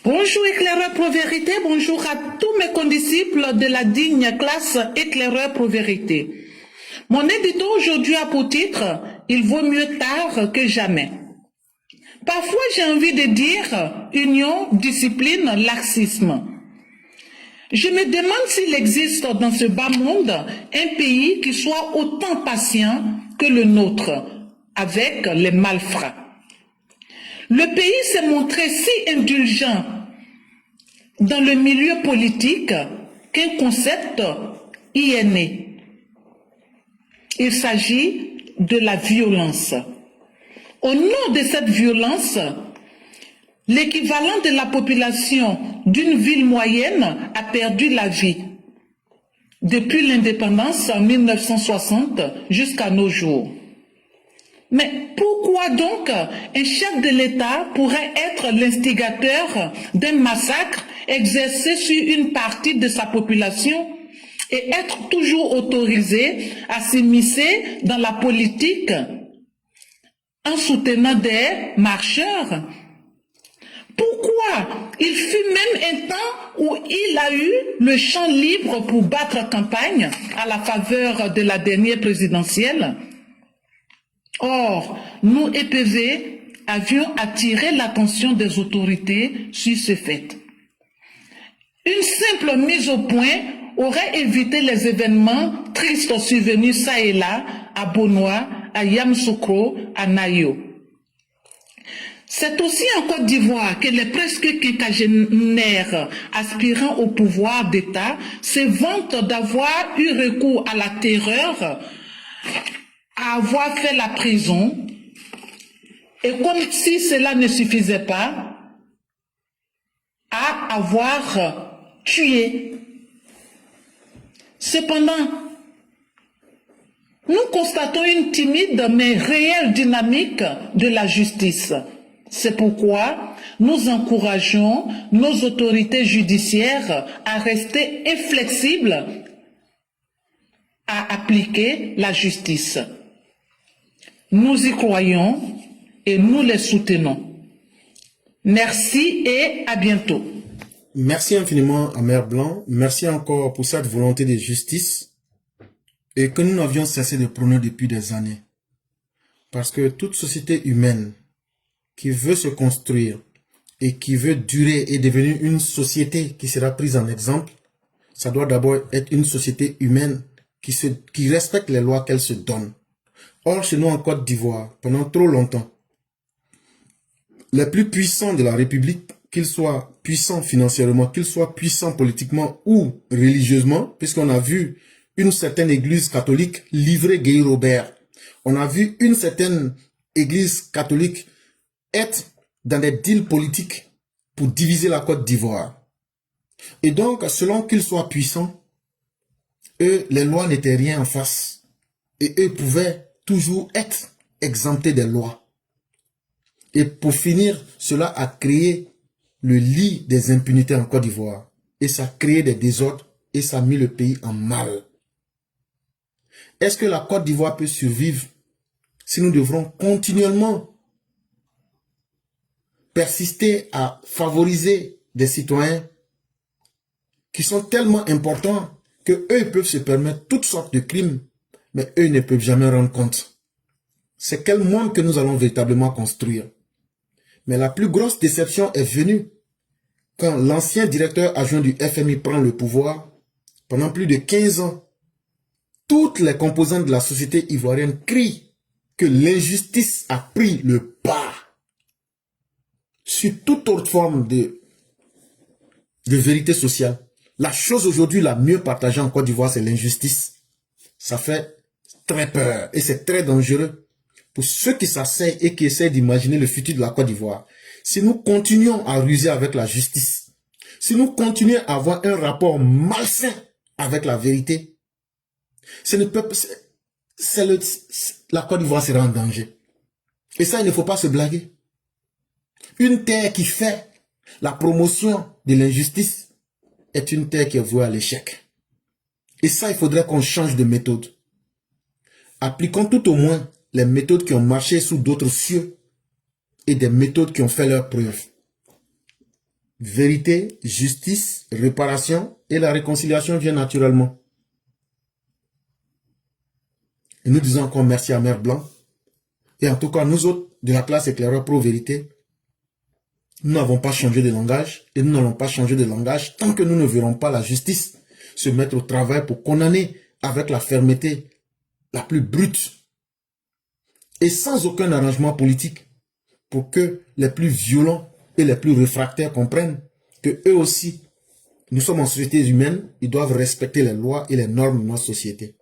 Bonjour éclaireur pro-vérité, bonjour à tous mes condisciples de la digne classe éclaireur pro-vérité. Mon édito aujourd'hui a pour titre « Il vaut mieux tard que jamais ». Parfois j'ai envie de dire « union, discipline, laxisme ». Je me demande s'il existe dans ce bas monde un pays qui soit autant patient que le nôtre avec les malfrats. Le pays s'est montré si indulgent dans le milieu politique qu'un concept y est né. Il s'agit de la violence. Au nom de cette violence, l'équivalent de la population d'une ville moyenne a perdu la vie depuis l'indépendance en 1960 jusqu'à nos jours. Mais pourquoi donc un chef de l'État pourrait être l'instigateur d'un massacre exercé sur une partie de sa population et être toujours autorisé à s'immiscer dans la politique en soutenant des marcheurs? Pourquoi il fut même un temps où il a eu le champ libre pour battre campagne à la faveur de la dernière présidentielle? Or, nous, EPV, avions attiré l'attention des autorités sur ce fait. Une simple mise au point aurait évité les événements tristes survenus ça et là, à Bonoa, à Yamoussoukro, à Nayo. C'est aussi en Côte d'Ivoire que les presque quinquagénaires aspirant au pouvoir d'État se vantent d'avoir eu recours à la terreur, à avoir fait la prison, et comme si cela ne suffisait pas, à avoir tué. Cependant, nous constatons une timide mais réelle dynamique de la justice. C'est pourquoi nous encourageons nos autorités judiciaires à rester inflexibles à appliquer la justice. Nous y croyons et nous les soutenons. Merci et à bientôt. Merci infiniment à Mère Blanc. Merci encore pour cette volonté de justice et que nous n'avions cessé de prôner depuis des années. Parce que toute société humaine qui veut se construire et qui veut durer et devenir une société qui sera prise en exemple, ça doit d'abord être une société humaine qui respecte les lois qu'elle se donne. Or, chez nous en Côte d'Ivoire, pendant trop longtemps, les plus puissants de la République, qu'ils soient puissants financièrement, qu'ils soient puissants politiquement ou religieusement, puisqu'on a vu une certaine église catholique livrer Guy Robert, on a vu une certaine église catholique être dans des deals politiques pour diviser la Côte d'Ivoire. Et donc, selon qu'ils soient puissants, eux, les lois n'étaient rien en face. Et eux pouvaient toujours être exemptés des lois. Et pour finir, cela a créé le lit des impunités en Côte d'Ivoire. Et ça a créé des désordres et ça a mis le pays en mal. Est-ce que la Côte d'Ivoire peut survivre si nous devrons continuellement persister à favoriser des citoyens qui sont tellement importants que eux peuvent se permettre toutes sortes de crimes, mais eux ne peuvent jamais rendre compte? C'est quel monde que nous allons véritablement construire? Mais la plus grosse déception est venue quand l'ancien directeur adjoint du FMI prend le pouvoir. Pendant plus de 15 ans, toutes les composantes de la société ivoirienne crient que l'injustice a pris le pas sur toute autre forme de vérité sociale. La chose aujourd'hui la mieux partagée en Côte d'Ivoire, c'est l'injustice. Ça fait très peur et c'est très dangereux pour ceux qui s'asseyent et qui essaient d'imaginer le futur de la Côte d'Ivoire. Si nous continuons à ruser avec la justice, si nous continuons à avoir un rapport malsain avec la vérité, la Côte d'Ivoire sera en danger. Et ça, il ne faut pas se blaguer. Une terre qui fait la promotion de l'injustice est une terre qui est vouée à l'échec. Et ça, il faudrait qu'on change de méthode. Appliquons tout au moins les méthodes qui ont marché sous d'autres cieux et des méthodes qui ont fait leurs preuves. vérité, justice, réparation et la réconciliation viennent naturellement. Et nous disons encore merci à Mère Blanc. Et en tout cas, nous autres, de la classe éclaireur pro-vérité, nous n'avons pas changé de langage et nous n'allons pas changer de langage tant que nous ne verrons pas la justice se mettre au travail pour condamner avec la fermeté la plus brute et sans aucun arrangement politique pour que les plus violents et les plus réfractaires comprennent que eux aussi, nous sommes en société humaine, ils doivent respecter les lois et les normes de notre société.